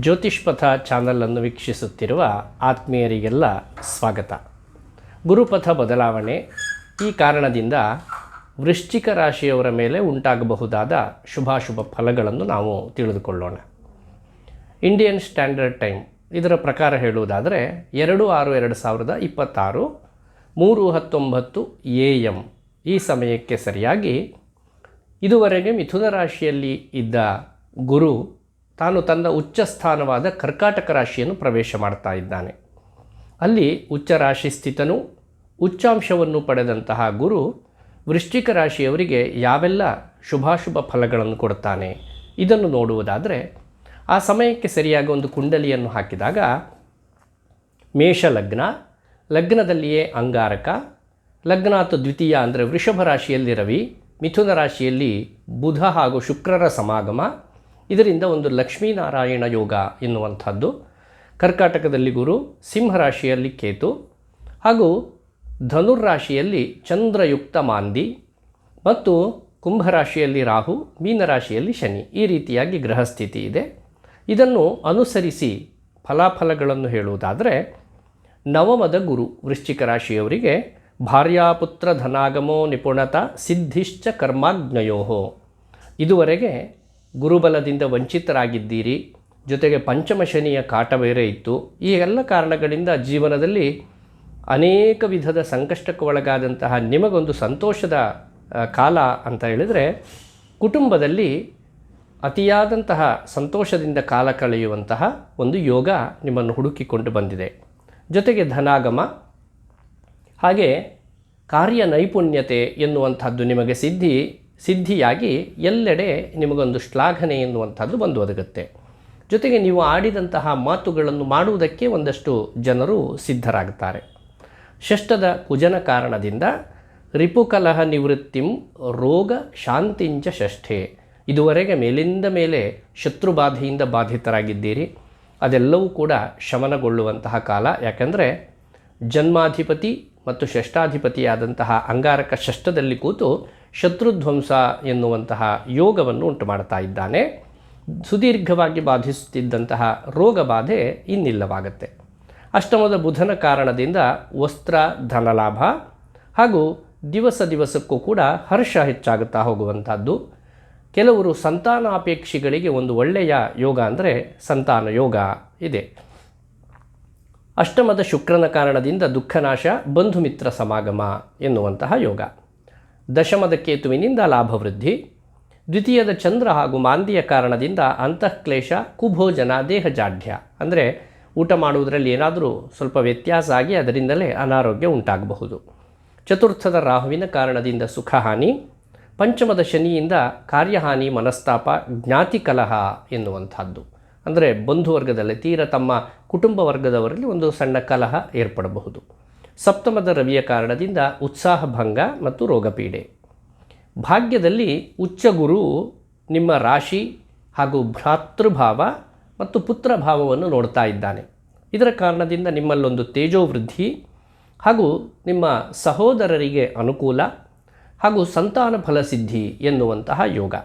ಜ್ಯೋತಿಷ್ಪಥ ಚಾನಲನ್ನು ವೀಕ್ಷಿಸುತ್ತಿರುವ ಆತ್ಮೀಯರಿಗೆಲ್ಲ ಸ್ವಾಗತ. ಗುರುಪಥ ಬದಲಾವಣೆ ಈ ಕಾರಣದಿಂದ ವೃಶ್ಚಿಕ ರಾಶಿಯವರ ಮೇಲೆ ಉಂಟಾಗಬಹುದಾದ ಶುಭಾಶುಭ ಫಲಗಳನ್ನು ನಾವು ತಿಳಿದುಕೊಳ್ಳೋಣ. ಇಂಡಿಯನ್ ಸ್ಟ್ಯಾಂಡರ್ಡ್ ಟೈಮ್ ಇದರ ಪ್ರಕಾರ ಹೇಳುವುದಾದರೆ 2/6/2026 3:19 AM ಈ ಸಮಯಕ್ಕೆ ಸರಿಯಾಗಿ ಇದುವರೆಗೆ ಮಿಥುನ ರಾಶಿಯಲ್ಲಿ ಇದ್ದ ಗುರು ತಾನು ತನ್ನ ಉಚ್ಚ ಸ್ಥಾನವಾದ ಕರ್ಕಾಟಕ ರಾಶಿಯನ್ನು ಪ್ರವೇಶ ಮಾಡ್ತಾ ಇದ್ದಾನೆ. ಅಲ್ಲಿ ಉಚ್ಚ ರಾಶಿ ಸ್ಥಿತನು ಉಚ್ಚಾಂಶವನ್ನು ಪಡೆದಂತಹ ಗುರು ವೃಶ್ಚಿಕ ರಾಶಿಯವರಿಗೆ ಯಾವೆಲ್ಲ ಶುಭಾಶುಭ ಫಲಗಳನ್ನು ಕೊಡ್ತಾನೆ ಇದನ್ನು ನೋಡುವುದಾದರೆ, ಆ ಸಮಯಕ್ಕೆ ಸರಿಯಾಗಿ ಒಂದು ಕುಂಡಲಿಯನ್ನು ಹಾಕಿದಾಗ ಮೇಷ ಲಗ್ನದಲ್ಲಿಯೇ ಅಂಗಾರಕ, ಲಗ್ನಾತ್ ದ್ವಿತೀಯ ಅಂದರೆ ವೃಷಭ ರಾಶಿಯಲ್ಲಿ ರವಿ, ಮಿಥುನ ರಾಶಿಯಲ್ಲಿ ಬುಧ ಹಾಗೂ ಶುಕ್ರರ ಸಮಾಗಮ, ಇದರಿಂದ ಒಂದು ಲಕ್ಷ್ಮೀನಾರಾಯಣ ಯೋಗ ಎನ್ನುವಂಥದ್ದು. ಕರ್ಕಾಟಕದಲ್ಲಿ ಗುರು, ಸಿಂಹರಾಶಿಯಲ್ಲಿ ಕೇತು ಹಾಗೂ ಧನುರ್ರಾಶಿಯಲ್ಲಿ ಚಂದ್ರಯುಕ್ತ ಮಾಂದಿ ಮತ್ತು ಕುಂಭರಾಶಿಯಲ್ಲಿ ರಾಹು, ಮೀನರಾಶಿಯಲ್ಲಿ ಶನಿ. ಈ ರೀತಿಯಾಗಿ ಗ್ರಹಸ್ಥಿತಿ ಇದೆ. ಇದನ್ನು ಅನುಸರಿಸಿ ಫಲಾಫಲಗಳನ್ನು ಹೇಳುವುದಾದರೆ, ನವಮದ ಗುರು ವೃಶ್ಚಿಕ ರಾಶಿಯವರಿಗೆ ಭಾರ್ಯಾಪುತ್ರ ಧನಾಗಮೋ ನಿಪುಣತ ಸಿದ್ಧಿಶ್ಚ ಕರ್ಮಾಜ್ಞಯೋ. ಇದುವರೆಗೆ ಗುರುಬಲದಿಂದ ವಂಚಿತರಾಗಿದ್ದೀರಿ, ಜೊತೆಗೆ ಪಂಚಮ ಶನಿಯ ಕಾಟ ಬೇರೆ ಇತ್ತು. ಈ ಎಲ್ಲ ಕಾರಣಗಳಿಂದ ಜೀವನದಲ್ಲಿ ಅನೇಕ ವಿಧದ ಸಂಕಷ್ಟಕ್ಕೆ ಒಳಗಾದಂತಹ ನಿಮಗೊಂದು ಸಂತೋಷದ ಕಾಲ ಅಂತ ಹೇಳಿದರೆ, ಕುಟುಂಬದಲ್ಲಿ ಅತಿಯಾದಂತಹ ಸಂತೋಷದಿಂದ ಕಾಲ ಕಳೆಯುವಂತಹ ಒಂದು ಯೋಗ ನಿಮ್ಮನ್ನು ಹುಡುಕಿಕೊಂಡು ಬಂದಿದೆ. ಜೊತೆಗೆ ಧನಾಗಮ ಹಾಗೆ ಕಾರ್ಯ ನೈಪುಣ್ಯತೆ ಎನ್ನುವಂಥದ್ದು ನಿಮಗೆ ಸಿದ್ಧಿಯಾಗಿ ಎಲ್ಲೆಡೆ ನಿಮಗೊಂದು ಶ್ಲಾಘನೆ ಎನ್ನುವಂಥದ್ದು ಬಂದು ಒದಗುತ್ತೆ. ಜೊತೆಗೆ ನೀವು ಆಡಿದಂತಹ ಮಾತುಗಳನ್ನು ಮಾಡುವುದಕ್ಕೆ ಒಂದಷ್ಟು ಜನರು ಸಿದ್ಧರಾಗುತ್ತಾರೆ. ಷಷ್ಠದ ಕುಜನ ಕಾರಣದಿಂದ ರಿಪುಕಲಹ ನಿವೃತ್ತಿಂ ರೋಗ ಶಾಂತಿಂಚ ಷಷ್ಠೆ. ಇದುವರೆಗೆ ಮೇಲಿಂದ ಮೇಲೆ ಶತ್ರುಬಾಧೆಯಿಂದ ಬಾಧಿತರಾಗಿದ್ದೀರಿ, ಅದೆಲ್ಲವೂ ಕೂಡ ಶಮನಗೊಳ್ಳುವಂತಹ ಕಾಲ. ಯಾಕಂದರೆ ಜನ್ಮಾಧಿಪತಿ ಮತ್ತು ಷಷ್ಠಾಧಿಪತಿಯಾದಂತಹ ಅಂಗಾರಕ ಷಷ್ಠದಲ್ಲಿ ಕೂತು ಶತ್ರುಧ್ವಂಸ ಎನ್ನುವಂತಹ ಯೋಗವನ್ನು ಉಂಟು ಮಾಡ್ತಾ ಇದ್ದಾನೆ. ಸುದೀರ್ಘವಾಗಿ ಬಾಧಿಸುತ್ತಿದ್ದಂತಹ ರೋಗ ಬಾಧೆ ಇನ್ನಿಲ್ಲವಾಗುತ್ತೆ. ಅಷ್ಟಮದ ಬುಧನ ಕಾರಣದಿಂದ ವಸ್ತ್ರ ಧನಲಾಭ ಹಾಗೂ ದಿವಸಕ್ಕೂ ಕೂಡ ಹರ್ಷ ಹೆಚ್ಚಾಗುತ್ತಾ ಹೋಗುವಂಥದ್ದು. ಕೆಲವರು ಸಂತಾನಾಪೇಕ್ಷಿಗಳಿಗೆ ಒಂದು ಒಳ್ಳೆಯ ಯೋಗ ಅಂದರೆ ಸಂತಾನ ಯೋಗ ಇದೆ. ಅಷ್ಟಮದ ಶುಕ್ರನ ಕಾರಣದಿಂದ ದುಃಖನಾಶ, ಬಂಧು ಮಿತ್ರ ಸಮಾಗಮ ಎನ್ನುವಂತಹ ಯೋಗ. ದಶಮದ ಕೇತುವಿನಿಂದ ಲಾಭವೃದ್ಧಿ, ದ್ವಿತೀಯದ ಚಂದ್ರ ಹಾಗೂ ಮಾಂದಿಯ ಕಾರಣದಿಂದ ಅಂತಃಕ್ಲೇಶ, ಕುಭೋಜನ, ದೇಹಜಾಢ್ಯ ಅಂದರೆ ಊಟ ಮಾಡುವುದರಲ್ಲಿ ಏನಾದರೂ ಸ್ವಲ್ಪ ವ್ಯತ್ಯಾಸ ಆಗಿ ಅದರಿಂದಲೇ ಅನಾರೋಗ್ಯ ಉಂಟಾಗಬಹುದು. ಚತುರ್ಥದ ರಾಹುವಿನ ಕಾರಣದಿಂದ ಸುಖಹಾನಿ, ಪಂಚಮದ ಶನಿಯಿಂದ ಕಾರ್ಯಹಾನಿ, ಮನಸ್ತಾಪ, ಜ್ಞಾತಿ ಕಲಹ ಎನ್ನುವಂಥದ್ದು ಅಂದರೆ ಬಂಧುವರ್ಗದಲ್ಲಿ ತಮ್ಮ ಕುಟುಂಬ ವರ್ಗದವರಲ್ಲಿ ಒಂದು ಸಣ್ಣ ಕಲಹ ಏರ್ಪಡಬಹುದು. ಸಪ್ತಮದ ರವಿಯ ಕಾರಣದಿಂದ ಉತ್ಸಾಹ ಭಂಗ ಮತ್ತು ರೋಗಪೀಡೆ. ಭಾಗ್ಯದಲ್ಲಿ ಉಚ್ಚ ಗುರು ನಿಮ್ಮ ರಾಶಿ ಹಾಗೂ ಭ್ರಾತೃಭಾವ ಮತ್ತು ಪುತ್ರಭಾವವನ್ನು ನೋಡ್ತಾ ಇದ್ದಾನೆ. ಇದರ ಕಾರಣದಿಂದ ನಿಮ್ಮಲ್ಲೊಂದು ತೇಜೋವೃದ್ಧಿ ಹಾಗೂ ನಿಮ್ಮ ಸಹೋದರರಿಗೆ ಅನುಕೂಲ ಹಾಗೂ ಸಂತಾನ ಫಲಸಿದ್ಧಿ ಎನ್ನುವಂತಹ ಯೋಗ.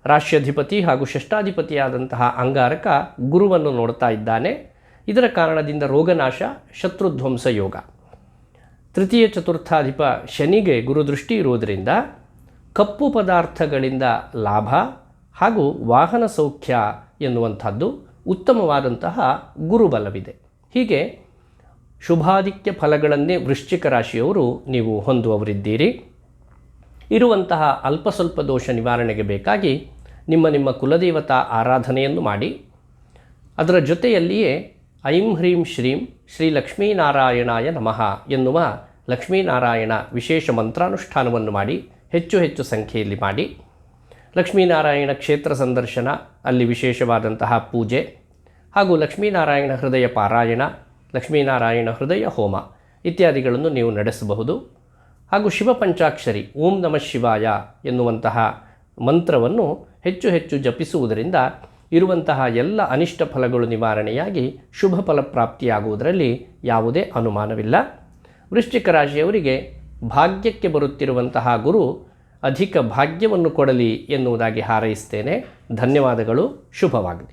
ರಾಶ್ಯಾಧಿಪತಿ ಹಾಗೂ ಷಷ್ಠಾಧಿಪತಿಯಾದಂತಹ ಅಂಗಾರಕ ಗುರುವನ್ನು ನೋಡ್ತಾ ಇದ್ದಾನೆ. ಇದರ ಕಾರಣದಿಂದ ರೋಗನಾಶ, ಶತ್ರುಧ್ವಂಸ ಯೋಗ. ತೃತೀಯ ಚತುರ್ಥಾಧಿಪ ಶನಿಗೆ ಗುರುದೃಷ್ಟಿ ಇರುವುದರಿಂದ ಕಪ್ಪು ಪದಾರ್ಥಗಳಿಂದ ಲಾಭ ಹಾಗೂ ವಾಹನ ಸೌಖ್ಯ ಎನ್ನುವಂಥದ್ದು ಉತ್ತಮವಾದಂತಹ ಗುರುಬಲವಿದೆ. ಹೀಗೆ ಶುಭಾಧಿಕ್ಯ ಫಲಗಳನ್ನೇ ವೃಶ್ಚಿಕ ರಾಶಿಯವರು ನೀವು ಹೊಂದುವವರಿದ್ದೀರಿ. ಇರುವಂತಹ ಅಲ್ಪ ಸ್ವಲ್ಪ ದೋಷ ನಿವಾರಣೆಗೆ ಬೇಕಾಗಿ ನಿಮ್ಮ ಕುಲದೇವತಾ ಆರಾಧನೆಯನ್ನು ಮಾಡಿ, ಅದರ ಜೊತೆಯಲ್ಲಿಯೇ ಐಂ ಹ್ರೀಂ ಶ್ರೀಂ ಶ್ರೀ ಲಕ್ಷ್ಮೀನಾರಾಯಣಾಯ ನಮಃ ಎನ್ನುವ ಲಕ್ಷ್ಮೀನಾರಾಯಣ ವಿಶೇಷ ಮಂತ್ರಾನುಷ್ಠಾನವನ್ನು ಮಾಡಿ, ಹೆಚ್ಚು ಸಂಖ್ಯೆಯಲ್ಲಿ ಮಾಡಿ. ಲಕ್ಷ್ಮೀನಾರಾಯಣ ಕ್ಷೇತ್ರ ಸಂದರ್ಶನ, ಅಲ್ಲಿ ವಿಶೇಷವಾದಂತಹ ಪೂಜೆ ಹಾಗೂ ಲಕ್ಷ್ಮೀನಾರಾಯಣ ಹೃದಯ ಪಾರಾಯಣ, ಲಕ್ಷ್ಮೀನಾರಾಯಣ ಹೃದಯ ಹೋಮ ಇತ್ಯಾದಿಗಳನ್ನು ನೀವು ನಡೆಸಬಹುದು. ಹಾಗೂ ಶಿವಪಂಚಾಕ್ಷರಿ ಓಂ ನಮಃ ಶಿವಾಯ ಎನ್ನುವಂತಹ ಮಂತ್ರವನ್ನು ಹೆಚ್ಚು ಜಪಿಸುವುದರಿಂದ ಇರುವಂತಹ ಎಲ್ಲ ಅನಿಷ್ಟ ಫಲಗಳು ನಿವಾರಣೆಯಾಗಿ ಶುಭ ಫಲಪ್ರಾಪ್ತಿಯಾಗುವುದರಲ್ಲಿ ಯಾವುದೇ ಅನುಮಾನವಿಲ್ಲ. ವೃಶ್ಚಿಕ ರಾಶಿಯವರಿಗೆ ಭಾಗ್ಯಕ್ಕೆ ಬರುತ್ತಿರುವಂತಹ ಗುರು ಅಧಿಕ ಭಾಗ್ಯವನ್ನು ಕೊಡಲಿ ಎನ್ನುವುದಾಗಿ ಹಾರೈಸ್ತೇನೆ. ಧನ್ಯವಾದಗಳು. ಶುಭವಾಗಲಿ.